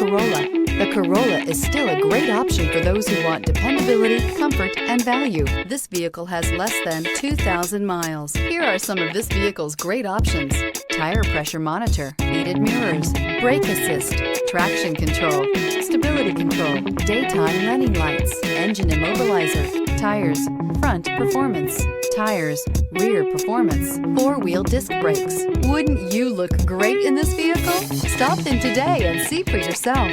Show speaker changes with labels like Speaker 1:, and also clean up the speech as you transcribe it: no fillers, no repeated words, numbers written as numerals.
Speaker 1: Corolla. The Corolla is still a great option for those who want dependability, comfort, and value. This vehicle has less than 2,000 miles. Here are some of this vehicle's great options: tire pressure monitor, heated mirrors, brake assist, traction control, stability control, daytime running lights, engine immobilizer, tires, front performance, tires, rear performance, four-wheel disc brakes. Wouldn't you look great in this vehicle? Stop in today and see for yourself.